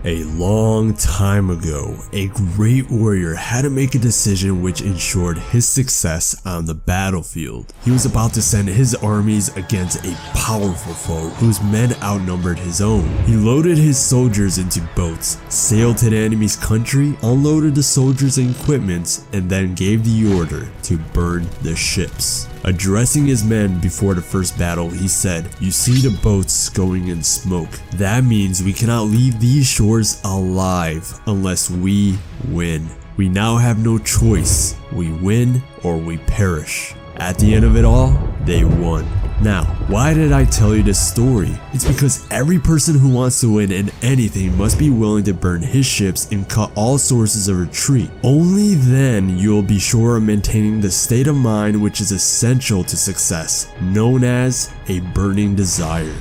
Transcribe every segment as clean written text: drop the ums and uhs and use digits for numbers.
A long time ago, a great warrior had to make a decision which ensured his success on the battlefield. He was about to send his armies against a powerful foe whose men outnumbered his own. He loaded his soldiers into boats, sailed to the enemy's country, unloaded the soldiers and equipment, and then gave the order to burn the ships. Addressing his men before the first battle, he said, "You see the boats going in smoke. That means we cannot leave these shores alive unless we win. We now have no choice. We win or we perish." At the end of it all, they won. Now, why did I tell you this story? It's because every person who wants to win in anything must be willing to burn his ships and cut all sources of retreat. Only then you'll be sure of maintaining the state of mind which is essential to success, known as a burning desire.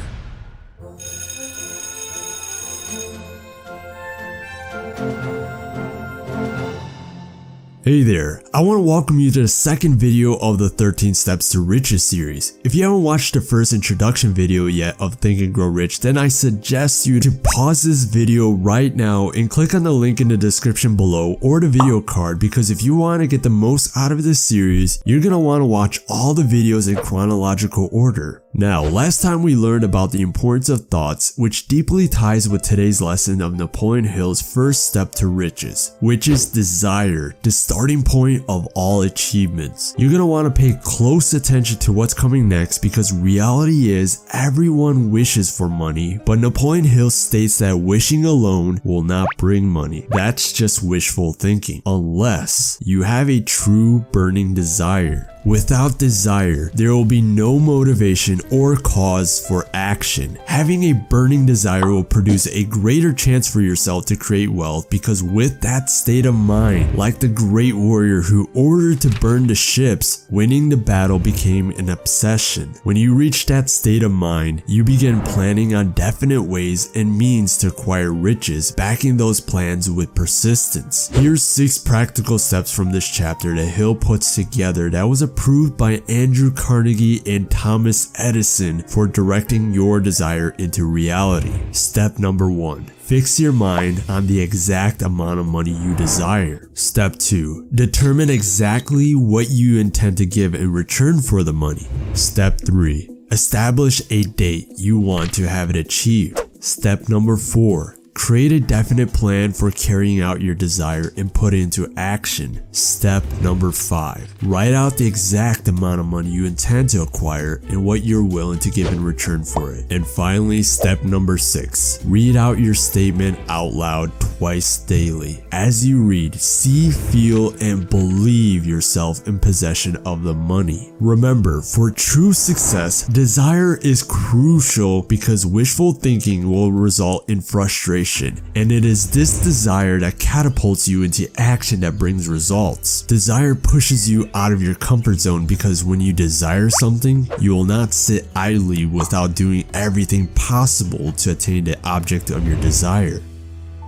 Hey there, I want to welcome you to the second video of the 13 Steps to Riches series. If you haven't watched the first introduction video yet of Think and Grow Rich, then I suggest you to pause this video right now and click on the link in the description below or the video card, because if you want to get the most out of this series, you're going to want to watch all the videos in chronological order. Now, last time we learned about the importance of thoughts, which deeply ties with today's lesson of Napoleon Hill's first step to riches, which is desire, the starting point of all achievements. You're going to want to pay close attention to what's coming next, because reality is everyone wishes for money, but Napoleon Hill states that wishing alone will not bring money. That's just wishful thinking, unless you have a true burning desire. Without desire, there will be no motivation or cause for action. Having a burning desire will produce a greater chance for yourself to create wealth, because with that state of mind, like the great warrior who ordered to burn the ships, winning the battle became an obsession. When you reach that state of mind, you begin planning on definite ways and means to acquire riches, backing those plans with persistence. Here's 6 practical steps from this chapter that Hill puts together that was approved by Andrew Carnegie and Thomas Edison for directing your desire into reality. Step number 1. Fix your mind on the exact amount of money you desire. Step 2. Determine exactly what you intend to give in return for the money. Step 3. Establish a date you want to have it achieved. Step number 4. Create a definite plan for carrying out your desire and put it into action. Step number 5. Write out the exact amount of money you intend to acquire and what you're willing to give in return for it. And finally, step number 6. Read out your statement out loud twice daily. As you read, see, feel, and believe yourself in possession of the money. Remember, for true success, desire is crucial, because wishful thinking will result in frustration. And it is this desire that catapults you into action that brings results. Desire pushes you out of your comfort zone, because when you desire something, you will not sit idly without doing everything possible to attain the object of your desire.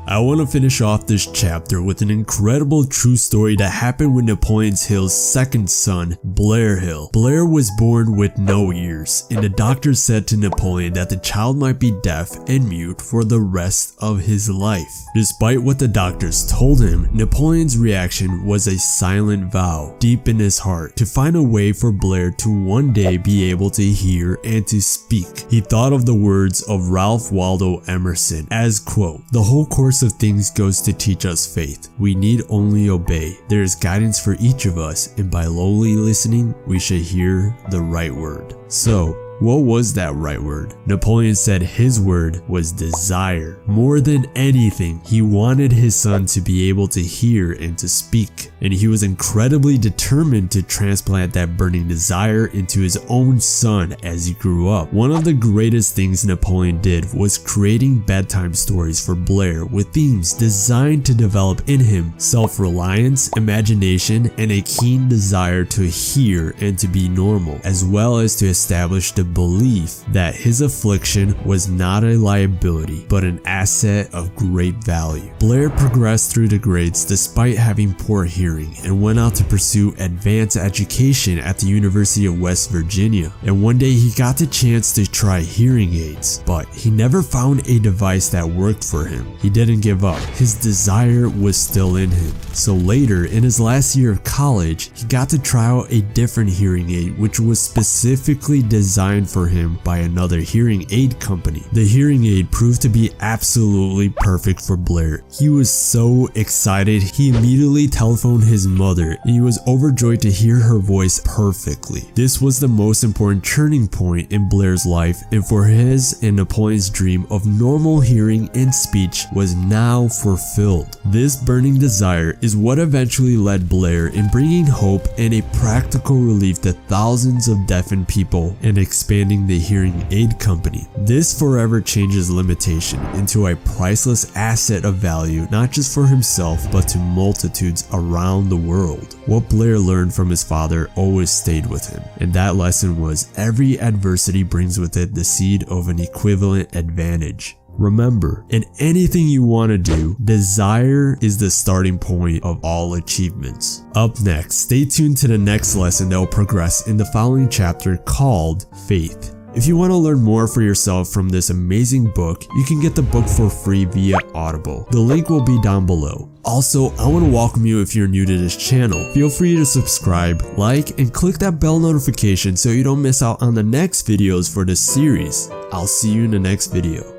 I want to finish off this chapter with an incredible true story that happened with Napoleon Hill's second son, Blair Hill. Blair was born with no ears, and the doctor said to Napoleon that the child might be deaf and mute for the rest of his life. Despite what the doctors told him, Napoleon's reaction was a silent vow deep in his heart to find a way for Blair to one day be able to hear and to speak. He thought of the words of Ralph Waldo Emerson as, quote, "The whole course of things goes to teach us faith. We need only obey. There is guidance for each of us, and by lowly listening, we shall hear the right word." So, what was that right word? Napoleon said his word was desire. More than anything, he wanted his son to be able to hear and to speak, and he was incredibly determined to transplant that burning desire into his own son as he grew up. One of the greatest things Napoleon did was creating bedtime stories for Blair with themes designed to develop in him self-reliance, imagination, and a keen desire to hear and to be normal, as well as to establish the belief that his affliction was not a liability, but an asset of great value. Blair progressed through the grades despite having poor hearing and went out to pursue advanced education at the University of West Virginia. And one day he got the chance to try hearing aids, but he never found a device that worked for him. He didn't give up. His desire was still in him. So later, in his last year of college, he got to try out a different hearing aid which was specifically designed for him by another hearing aid company. The hearing aid proved to be absolutely perfect for Blair. He was so excited, he immediately telephoned his mother and he was overjoyed to hear her voice perfectly. This was the most important turning point in Blair's life, and for his and Napoleon's dream of normal hearing and speech was now fulfilled. This burning desire is what eventually led Blair in bringing hope and a practical relief to thousands of deafened people and expanding the hearing aid company. This forever changes limitation into a priceless asset of value, not just for himself but to multitudes around the world. What Blair learned from his father always stayed with him, and that lesson was every adversity brings with it the seed of an equivalent advantage. Remember, in anything you want to do, desire is the starting point of all achievements. Up next, stay tuned to the next lesson that will progress in the following chapter called Faith. If you want to learn more for yourself from this amazing book, you can get the book for free via Audible. The link will be down below. Also, I want to welcome you if you're new to this channel. Feel free to subscribe, like, and click that bell notification so you don't miss out on the next videos for this series. I'll see you in the next video.